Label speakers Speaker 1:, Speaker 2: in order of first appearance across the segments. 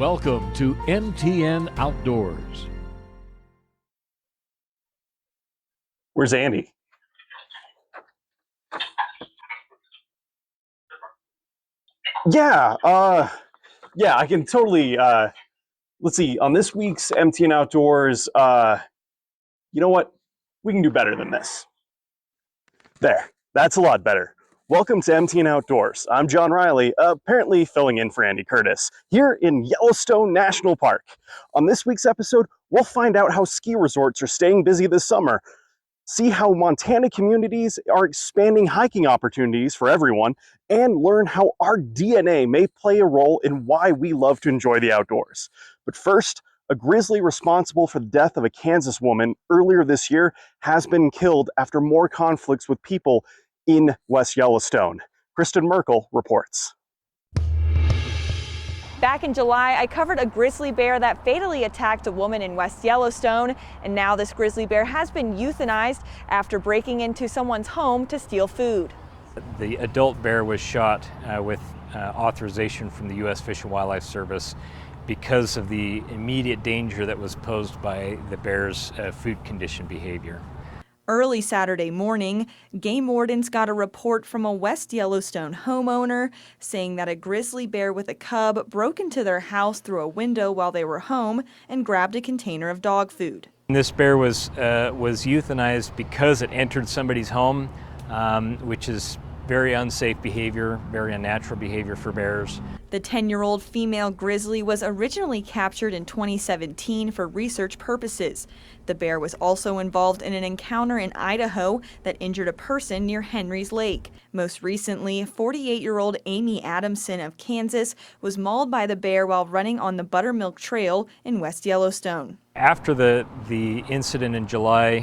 Speaker 1: Welcome to MTN Outdoors.
Speaker 2: Where's Andy? Yeah, I can totally, let's see, on this week's MTN Outdoors, you know what? We can do better than this. There, that's a lot better. Welcome to MTN Outdoors. I'm John Riley, apparently filling in for Andy Curtis, here in Yellowstone National Park. On this week's episode, we'll find out how ski resorts are staying busy this summer, see how Montana communities are expanding hiking opportunities for everyone, and learn how our DNA may play a role in why we love to enjoy the outdoors. But first, a grizzly responsible for the death of a Kansas woman earlier this year has been killed after more conflicts with people in West Yellowstone. Kristen Merkel reports.
Speaker 3: Back in July, I covered a grizzly bear that fatally attacked a woman in West Yellowstone, and now this grizzly bear has been euthanized after breaking into someone's home to steal food.
Speaker 4: The adult bear was shot with authorization from the U.S. Fish and Wildlife Service because of the immediate danger that was posed by the bear's food condition behavior.
Speaker 3: Early Saturday morning, game wardens got a report from a West Yellowstone homeowner saying that a grizzly bear with a cub broke into their house through a window while they were home and grabbed a container of dog food.
Speaker 4: This bear was euthanized because it entered somebody's home, which is very unsafe behavior, very unnatural behavior for bears.
Speaker 3: The 10-year-old female grizzly was originally captured in 2017 for research purposes. The bear was also involved in an encounter in Idaho that injured a person near Henry's Lake. Most recently, 48-year-old Amy Adamson of Kansas was mauled by the bear while running on the Buttermilk Trail in West Yellowstone.
Speaker 4: After the incident in July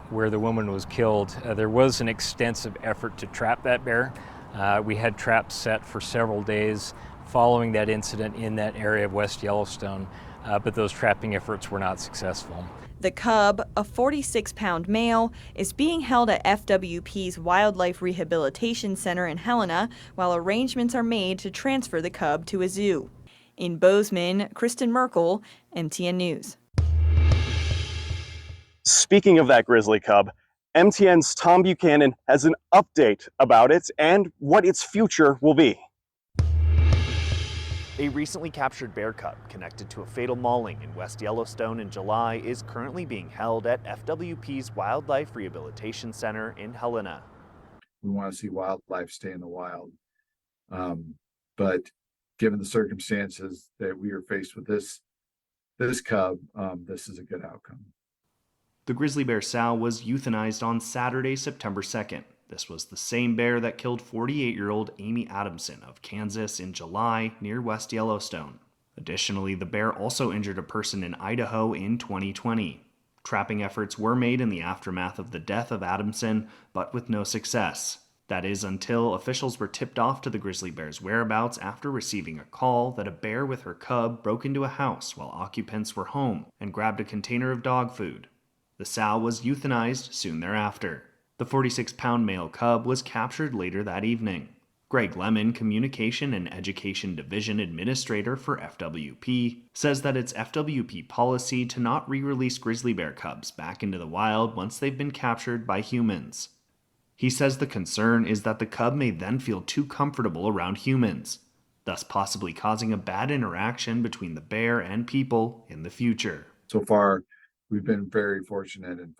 Speaker 4: where the woman was killed, there was an extensive effort to trap that bear. We had traps set for several days following that incident in that area of West Yellowstone, but those trapping efforts were not successful.
Speaker 3: The cub, a 46-pound male, is being held at FWP's Wildlife Rehabilitation Center in Helena while arrangements are made to transfer the cub to a zoo. In Bozeman, Kristen Merkel, MTN News.
Speaker 2: Speaking of that grizzly cub, MTN's Tom Buchanan has an update about it and what its future will be.
Speaker 5: A recently captured bear cub connected to a fatal mauling in West Yellowstone in July is currently being held at FWP's Wildlife Rehabilitation Center in Helena.
Speaker 6: We want to see wildlife stay in the wild. But given the circumstances that we are faced with this cub, this is a good outcome.
Speaker 7: The grizzly bear Saul was euthanized on Saturday, September 2nd. This was the same bear that killed 48-year-old Amy Adamson of Kansas in July near West Yellowstone. Additionally, the bear also injured a person in Idaho in 2020. Trapping efforts were made in the aftermath of the death of Adamson, but with no success. That is until officials were tipped off to the grizzly bear's whereabouts after receiving a call that a bear with her cub broke into a house while occupants were home and grabbed a container of dog food. The sow was euthanized soon thereafter. The 46-pound male cub was captured later that evening. Greg Lemon, Communication and Education Division Administrator for FWP, says that it's FWP policy to not re-release grizzly bear cubs back into the wild once they've been captured by humans. He says the concern is that the cub may then feel too comfortable around humans, thus possibly causing a bad interaction between the bear and people in the future.
Speaker 6: So far, we've been very fortunate in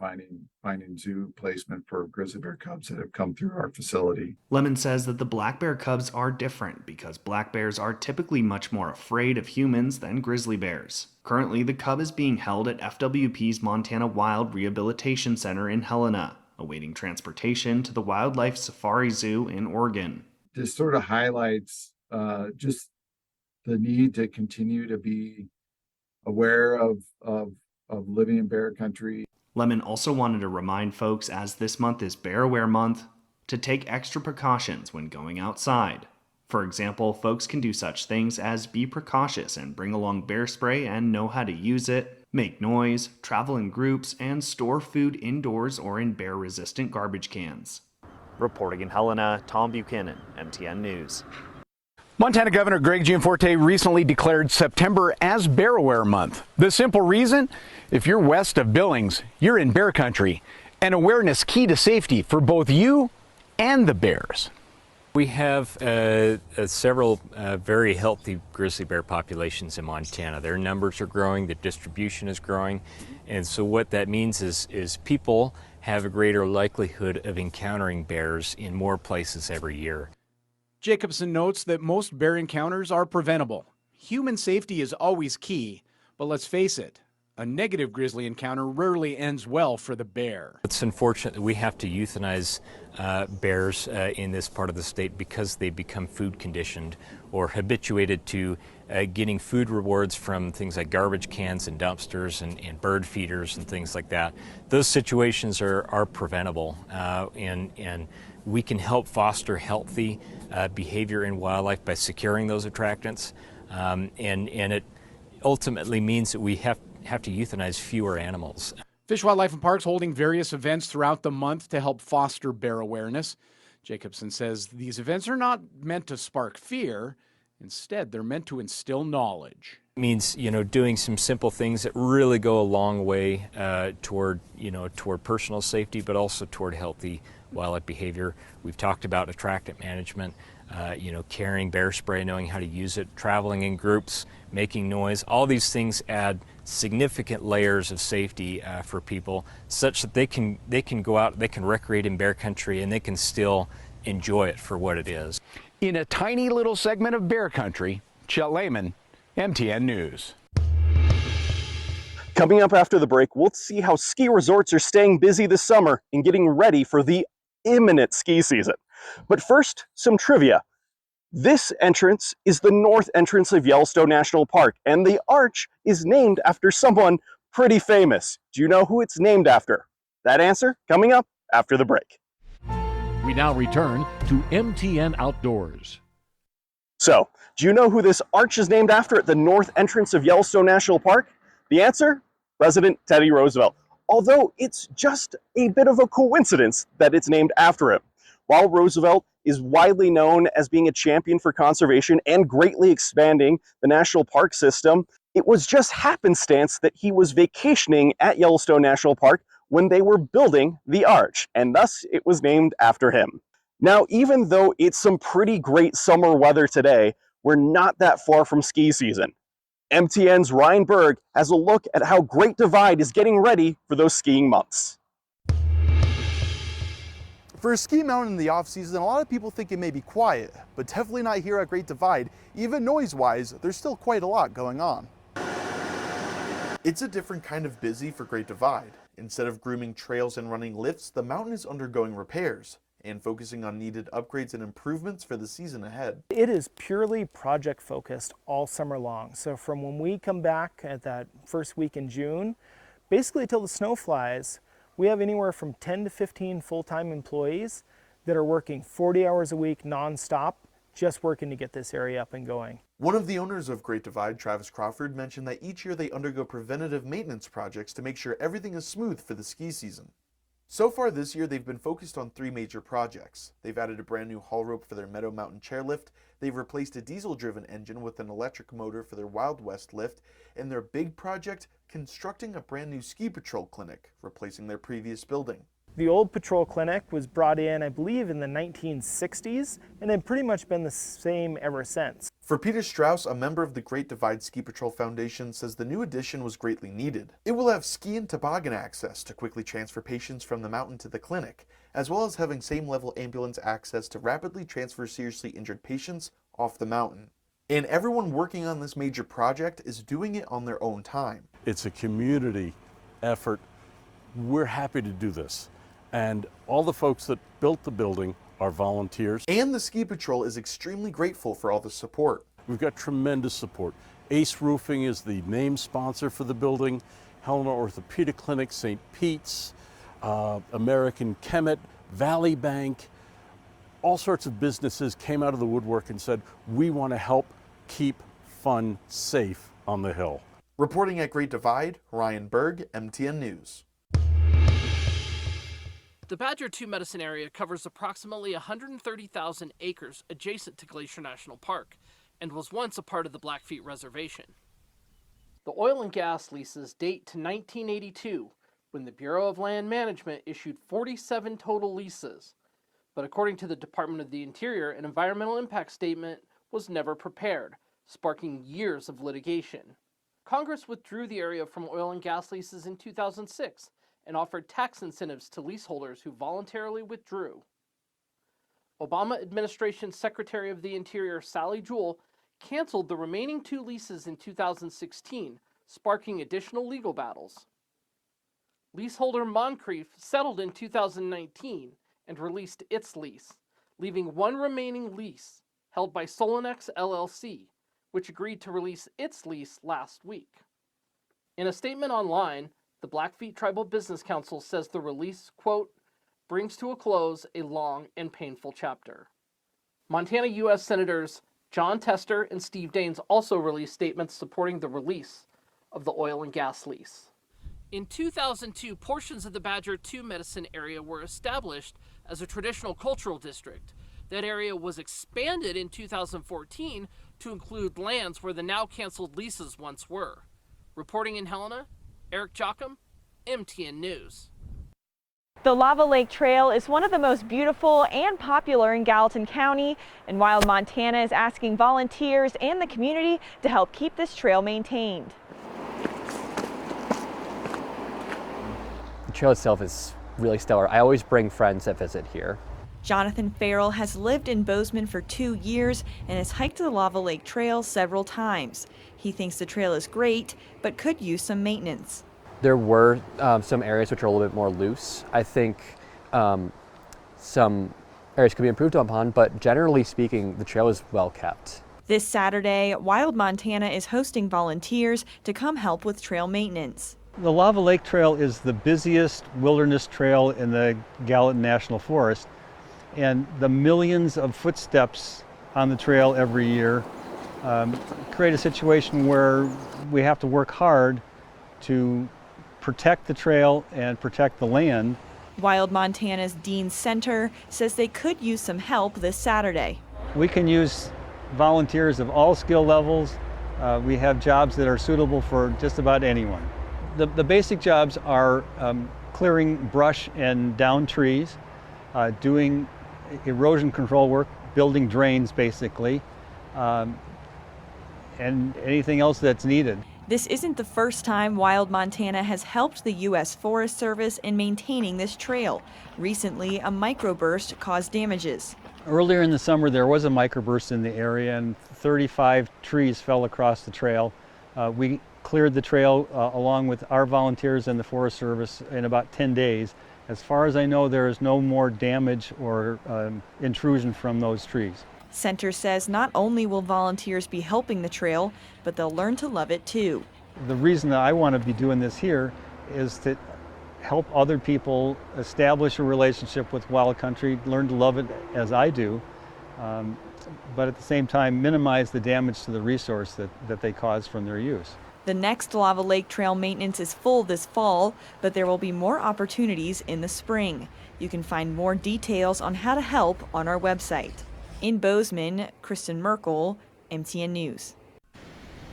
Speaker 6: finding zoo placement for grizzly bear cubs that have come through our facility.
Speaker 7: Lemon says that the black bear cubs are different because black bears are typically much more afraid of humans than grizzly bears. Currently, the cub is being held at FWP's Montana Wild Rehabilitation Center in Helena, awaiting transportation to the Wildlife Safari Zoo in Oregon.
Speaker 6: This sort of highlights just the need to continue to be aware of living in bear country.
Speaker 7: Lemon also wanted to remind folks, as this month is Bear Aware Month, to take extra precautions when going outside. For example, folks can do such things as be precautious and bring along bear spray and know how to use it, make noise, travel in groups, and store food indoors or in bear-resistant garbage cans.
Speaker 5: Reporting in Helena, Tom Buchanan, MTN News.
Speaker 8: Montana Governor Greg Gianforte recently declared September as Bear Aware Month. The simple reason? If you're west of Billings, you're in bear country, and awareness key to safety for both you and the bears.
Speaker 4: We have several very healthy grizzly bear populations in Montana. Their numbers are growing, the distribution is growing, and so what that means is people have a greater likelihood of encountering bears in more places every year.
Speaker 9: Jacobson notes that most bear encounters are preventable. Human safety is always key, but let's face it, a negative grizzly encounter rarely ends well for the bear.
Speaker 4: It's unfortunate that we have to euthanize bears in this part of the state because they become food conditioned or habituated to getting food rewards from things like garbage cans and dumpsters and bird feeders and things like that. Those situations are preventable, and we can help foster healthy behavior in wildlife by securing those attractants, and it ultimately means that we have to euthanize fewer animals.
Speaker 9: Fish, Wildlife and Parks holding various events throughout the month to help foster bear awareness. Jacobson says these events are not meant to spark fear. Instead, they're meant to instill knowledge.
Speaker 4: It means, doing some simple things that really go a long way toward personal safety, but also toward healthy wildlife behavior. We've talked about attractant management, carrying bear spray, knowing how to use it, traveling in groups, making noise. All these things add significant layers of safety for people, such that they can go out, they can recreate in bear country, and they can still enjoy it for what it is.
Speaker 8: In a tiny little segment of bear country, Chet Lehman, MTN News.
Speaker 2: Coming up after the break, we'll see how ski resorts are staying busy this summer and getting ready for the imminent ski season. But first, some trivia. This entrance is the north entrance of Yellowstone National Park, and the arch is named after someone pretty famous. Do you know who it's named after? That answer coming up after the break.
Speaker 1: We now return to MTN Outdoors.
Speaker 2: So, do you know who this arch is named after at the north entrance of Yellowstone National Park? The answer? President Teddy Roosevelt. Although it's just a bit of a coincidence that it's named after him. While Roosevelt is widely known as being a champion for conservation and greatly expanding the national park system, it was just happenstance that he was vacationing at Yellowstone National Park when they were building the arch, and thus it was named after him. Now, even though it's some pretty great summer weather today, we're not that far from ski season. MTN's Ryan Berg has a look at how Great Divide is getting ready for those skiing months.
Speaker 10: For a ski mountain in the off-season, a lot of people think it may be quiet, but definitely not here at Great Divide. Even noise-wise, there's still quite a lot going on. It's a different kind of busy for Great Divide. Instead of grooming trails and running lifts, the mountain is undergoing repairs and focusing on needed upgrades and improvements for the season ahead.
Speaker 11: It is purely project focused all summer long. So from when we come back at that first week in June, basically till the snow flies, we have anywhere from 10 to 15 full-time employees that are working 40 hours a week non-stop, just working to get this area up and going.
Speaker 10: One of the owners of Great Divide, Travis Crawford, mentioned that each year they undergo preventative maintenance projects to make sure everything is smooth for the ski season. So far this year, they've been focused on 3 major projects. They've added a brand new haul rope for their Meadow Mountain chairlift, they've replaced a diesel-driven engine with an electric motor for their Wild West lift, and their big project, constructing a brand new ski patrol clinic, replacing their previous building.
Speaker 11: The old patrol clinic was brought in, I believe, in the 1960s, and had pretty much been the same ever since.
Speaker 10: For Peter Strauss, a member of the Great Divide Ski Patrol Foundation, says the new addition was greatly needed. It will have ski and toboggan access to quickly transfer patients from the mountain to the clinic, as well as having same-level ambulance access to rapidly transfer seriously injured patients off the mountain. And everyone working on this major project is doing it on their own time.
Speaker 12: It's a community effort. We're happy to do this. And all the folks that built the building are volunteers.
Speaker 10: And the Ski Patrol is extremely grateful for all the support.
Speaker 12: We've got tremendous support. Ace Roofing is the name sponsor for the building. Helena Orthopedic Clinic, St. Pete's, American Chemet, Valley Bank. All sorts of businesses came out of the woodwork and said, we want to help keep fun safe on the hill.
Speaker 10: Reporting at Great Divide, Ryan Berg, MTN News.
Speaker 13: The Badger 2 Medicine area covers approximately 130,000 acres adjacent to Glacier National Park and was once a part of the Blackfeet Reservation. The oil and gas leases date to 1982, when the Bureau of Land Management issued 47 total leases. But according to the Department of the Interior, an environmental impact statement was never prepared, sparking years of litigation. Congress withdrew the area from oil and gas leases in 2006 and offered tax incentives to leaseholders who voluntarily withdrew. Obama administration Secretary of the Interior Sally Jewell canceled the remaining 2 leases in 2016, sparking additional legal battles. Leaseholder Moncrief settled in 2019 and released its lease, leaving 1 remaining lease held by Solinex LLC, which agreed to release its lease last week. In a statement online, the Blackfeet Tribal Business Council says the release, quote, brings to a close a long and painful chapter. Montana U.S. Senators John Tester and Steve Daines also released statements supporting the release of the oil and gas lease. In 2002, portions of the Badger 2 Medicine area were established as a traditional cultural district. That area was expanded in 2014 to include lands where the now canceled leases once were. Reporting in Helena, Eric Jocham, MTN News.
Speaker 3: The Lava Lake Trail is one of the most beautiful and popular in Gallatin County, and Wild Montana is asking volunteers and the community to help keep this trail maintained.
Speaker 14: The trail itself is really stellar. I always bring friends that visit here.
Speaker 3: Jonathan Farrell has lived in Bozeman for 2 years and has hiked the Lava Lake Trail several times. He thinks the trail is great, but could use some maintenance.
Speaker 14: There were some areas which are a little bit more loose. I think some areas could be improved upon, but generally speaking, the trail is well kept.
Speaker 3: This Saturday, Wild Montana is hosting volunteers to come help with trail maintenance.
Speaker 15: The Lava Lake Trail is the busiest wilderness trail in the Gallatin National Forest, and the millions of footsteps on the trail every year create a situation where we have to work hard to protect the trail and protect the land.
Speaker 3: Wild Montana's Dean Center says they could use some help this Saturday.
Speaker 15: We can use volunteers of all skill levels. We have jobs that are suitable for just about anyone. The basic jobs are clearing brush and down trees, doing erosion control work, building drains basically, and anything else that's needed.
Speaker 3: This isn't the first time Wild Montana has helped the U.S. Forest Service in maintaining this trail. Recently, a microburst caused damages.
Speaker 15: Earlier in the summer, there was a microburst in the area and 35 trees fell across the trail. We cleared the trail along with our volunteers and the Forest Service in about 10 days. As far as I know, there is no more damage or intrusion from those trees.
Speaker 3: Center says not only will volunteers be helping the trail, but they'll learn to love it too.
Speaker 15: The reason that I want to be doing this here is to help other people establish a relationship with wild country, learn to love it as I do, but at the same time minimize the damage to the resource that they cause from their use.
Speaker 3: The next Lava Lake Trail maintenance is full this fall, but there will be more opportunities in the spring. You can find more details on how to help on our website. In Bozeman, Kristen Merkel, MTN News.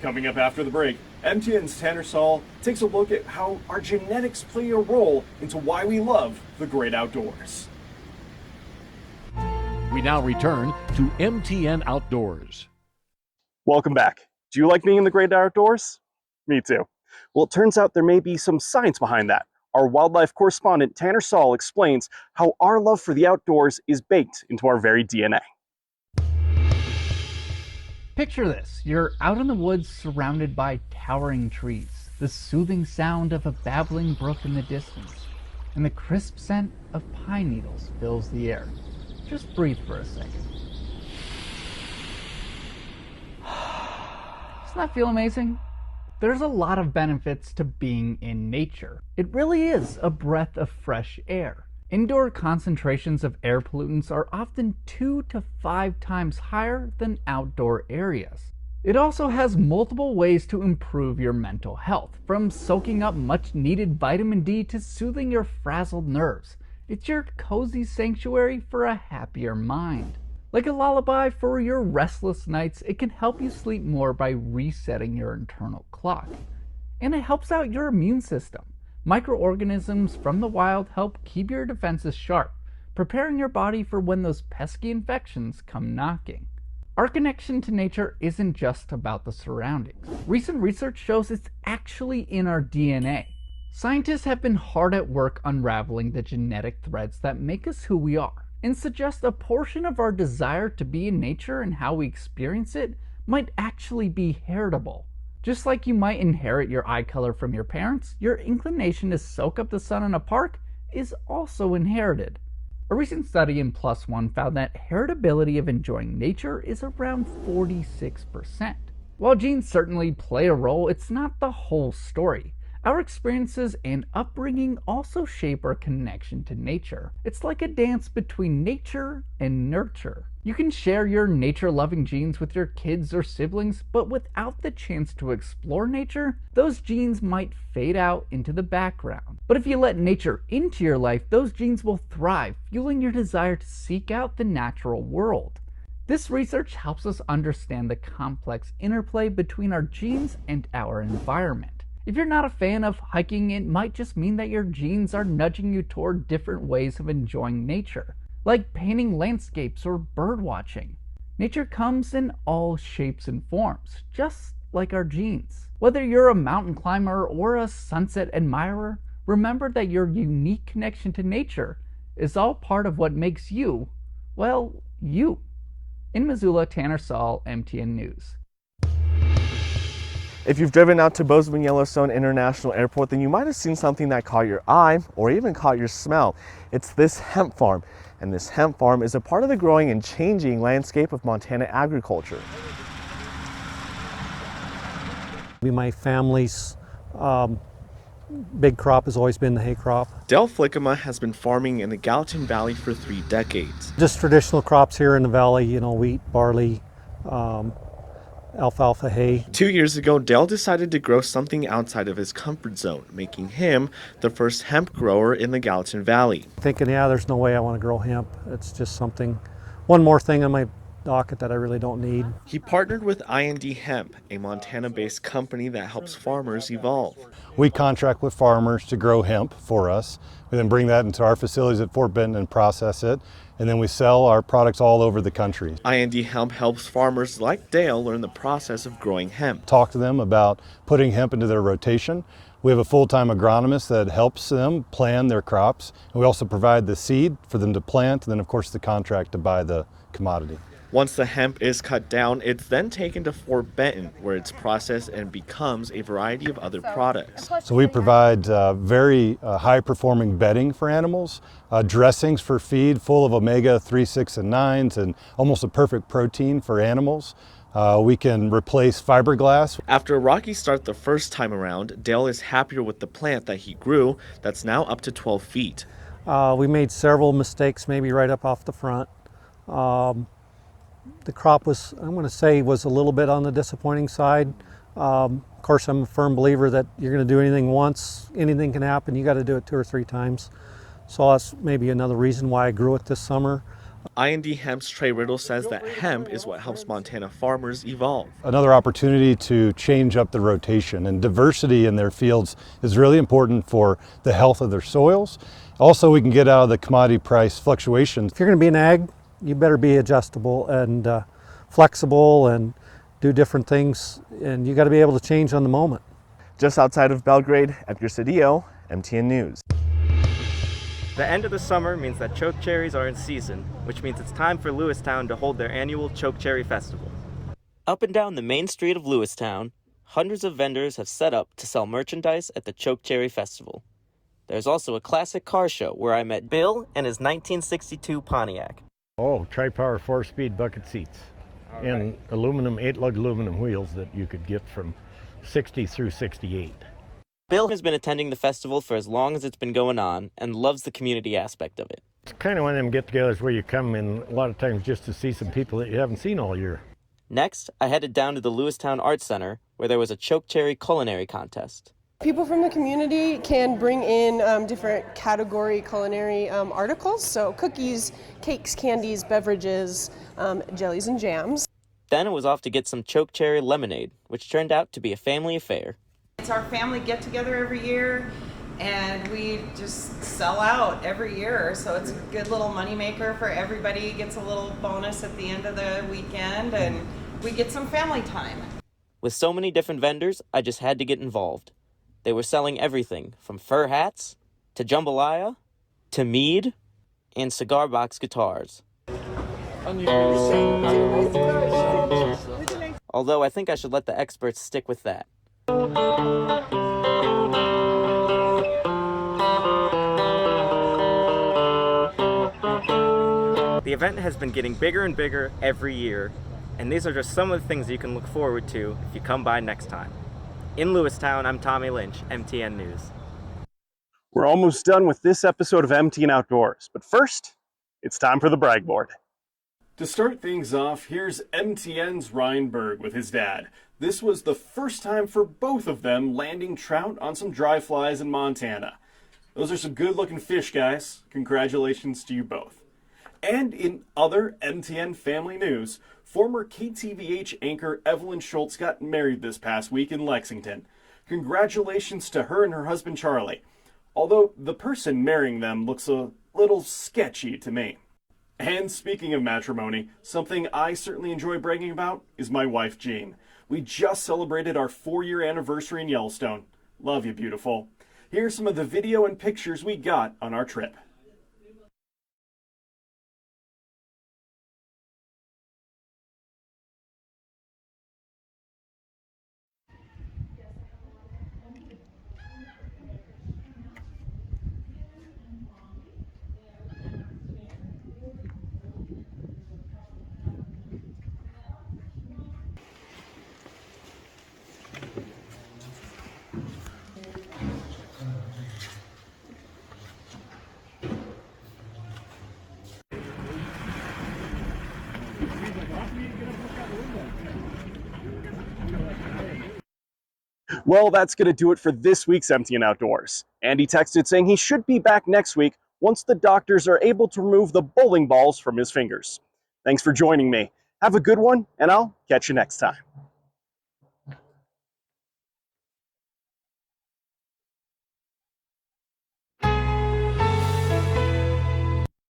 Speaker 2: Coming up after the break, MTN's Tanner Saul takes a look at how our genetics play a role into why we love the great outdoors.
Speaker 1: We now return to MTN Outdoors.
Speaker 2: Welcome back. Do you like being in the great outdoors? Me too. Well, it turns out there may be some science behind that. Our wildlife correspondent Tanner Saul explains how our love for the outdoors is baked into our very DNA.
Speaker 16: Picture this. You're out in the woods surrounded by towering trees, the soothing sound of a babbling brook in the distance, and the crisp scent of pine needles fills the air. Just breathe for a second. Doesn't that feel amazing? There's a lot of benefits to being in nature. It really is a breath of fresh air. Indoor concentrations of air pollutants are often 2 to 5 times higher than outdoor areas. It also has multiple ways to improve your mental health, from soaking up much needed vitamin D to soothing your frazzled nerves. It's your cozy sanctuary for a happier mind. Like a lullaby for your restless nights, it can help you sleep more by resetting your internal clock. And it helps out your immune system. Microorganisms from the wild help keep your defenses sharp, preparing your body for when those pesky infections come knocking. Our connection to nature isn't just about the surroundings. Recent research shows it's actually in our DNA. Scientists have been hard at work unraveling the genetic threads that make us who we are, and suggest a portion of our desire to be in nature and how we experience it might actually be heritable. Just like you might inherit your eye color from your parents, your inclination to soak up the sun in a park is also inherited. A recent study in PLOS ONE found that heritability of enjoying nature is around 46%. While genes certainly play a role, it's not the whole story. Our experiences and upbringing also shape our connection to nature. It's like a dance between nature and nurture. You can share your nature-loving genes with your kids or siblings, but without the chance to explore nature, those genes might fade out into the background. But if you let nature into your life, those genes will thrive, fueling your desire to seek out the natural world. This research helps us understand the complex interplay between our genes and our environment. If you're not a fan of hiking, it might just mean that your genes are nudging you toward different ways of enjoying nature, like painting landscapes or bird watching. Nature comes in all shapes and forms, just like our genes. Whether you're a mountain climber or a sunset admirer, remember that your unique connection to nature is all part of what makes you, well, you. In Missoula, Tanner Saul, MTN News.
Speaker 5: If you've driven out to Bozeman Yellowstone International Airport, then you might have seen something that caught your eye or even caught your smell. It's this hemp farm, and this hemp farm is a part of the growing and changing landscape of Montana agriculture.
Speaker 17: My family's big crop has always been the hay crop.
Speaker 5: Dale Flickema has been farming in the Gallatin Valley for 3 decades.
Speaker 17: Just traditional crops here in the valley, you know, wheat, barley, alfalfa hay.
Speaker 5: 2 years ago, Dale decided to grow something outside of his comfort zone, making him the first hemp grower in the Gallatin Valley.
Speaker 17: Thinking, yeah, there's no way I want to grow hemp. It's just something, one more thing on my docket that I really don't need.
Speaker 5: He partnered with I&D Hemp, a Montana-based company that helps farmers evolve.
Speaker 18: We contract with farmers to grow hemp for us. We then bring that into our facilities at Fort Benton and process it, and then we sell our products all over the country.
Speaker 5: I&D Hemp helps farmers like Dale learn the process of growing hemp.
Speaker 18: Talk to them about putting hemp into their rotation. We have a full-time agronomist that helps them plan their crops. And we also provide the seed for them to plant, and then of course the contract to buy the commodity.
Speaker 5: Once the hemp is cut down, it's then taken to Fort Benton, where it's processed and becomes a variety of other products.
Speaker 18: So we provide very high-performing bedding for animals, dressings for feed full of omega-3, 6, and 9s, and almost a perfect protein for animals. We can replace fiberglass.
Speaker 5: After a rocky start the first time around, Dale is happier with the plant that he grew that's now up to 12 feet.
Speaker 17: We made several mistakes, maybe right up off the front. The crop was, I'm going to say, was a little bit on the disappointing side. Of course, I'm a firm believer that you're going to do anything once, anything can happen. You got to do it 2 or 3 times. So that's maybe another reason why I grew it this summer.
Speaker 5: I&D Hemp's Trey Riddle says that hemp is what helps Montana farmers evolve.
Speaker 18: Another opportunity to change up the rotation, and diversity in their fields is really important for the health of their soils. Also, we can get out of the commodity price fluctuations.
Speaker 17: If you're going to be an ag, you better be adjustable and flexible and do different things, and you got to be able to change on the moment.
Speaker 5: Just outside of Belgrade, Edgar Cedillo, MTN News.
Speaker 19: The end of the summer means that chokecherries are in season, which means it's time for Lewistown to hold their annual Chokecherry Festival. Up and down the main street of Lewistown, hundreds of vendors have set up to sell merchandise at the Chokecherry Festival. There's also a classic car show where I met Bill and his 1962 Pontiac.
Speaker 20: Oh, tri-power 4-speed bucket seats and aluminum, 8-lug aluminum wheels that you could get from 60 through 68.
Speaker 19: Bill has been attending the festival for as long as it's been going on and loves the community aspect of it.
Speaker 20: It's kind of one of them get-togethers where you come in a lot of times just to see some people that you haven't seen all year.
Speaker 19: Next, I headed down to the Lewistown Arts Center where there was a chokecherry culinary contest.
Speaker 21: People from the community can bring in different category culinary articles, so cookies, cakes, candies, beverages, jellies and jams.
Speaker 19: Then it was off to get some choke cherry lemonade, which turned out to be a family affair.
Speaker 22: It's our family get together every year, and we just sell out every year, so it's a good little moneymaker for everybody. Gets a little bonus at the end of the weekend, and we get some family time.
Speaker 19: With so many different vendors, I just had to get involved. They were selling everything from fur hats, to jambalaya, to mead, and cigar box guitars. Although I think I should let the experts stick with that. The event has been getting bigger and bigger every year, and these are just some of the things you can look forward to if you come by next time. In Lewistown, I'm Tommy Lynch, MTN News.
Speaker 2: We're almost done with this episode of MTN Outdoors, but first, it's time for the brag board.
Speaker 23: To start things off, here's MTN's Ryan Berg with his dad. This was the first time for both of them landing trout on some dry flies in Montana. Those are some good-looking fish, guys. Congratulations to you both. And in other MTN family news, former KTVH anchor Evelyn Schultz got married this past week in Lexington. Congratulations to her and her husband Charlie. Although the person marrying them looks a little sketchy to me. And speaking of matrimony, something I certainly enjoy bragging about is my wife Jean. We just celebrated our 4-year anniversary in Yellowstone. Love you, beautiful. Here's some of the video and pictures we got on our trip.
Speaker 2: Well, that's going to do it for this week's MTN Outdoors. Andy texted saying he should be back next week once the doctors are able to remove the bowling balls from his fingers. Thanks for joining me. Have a good one, and I'll catch you next time.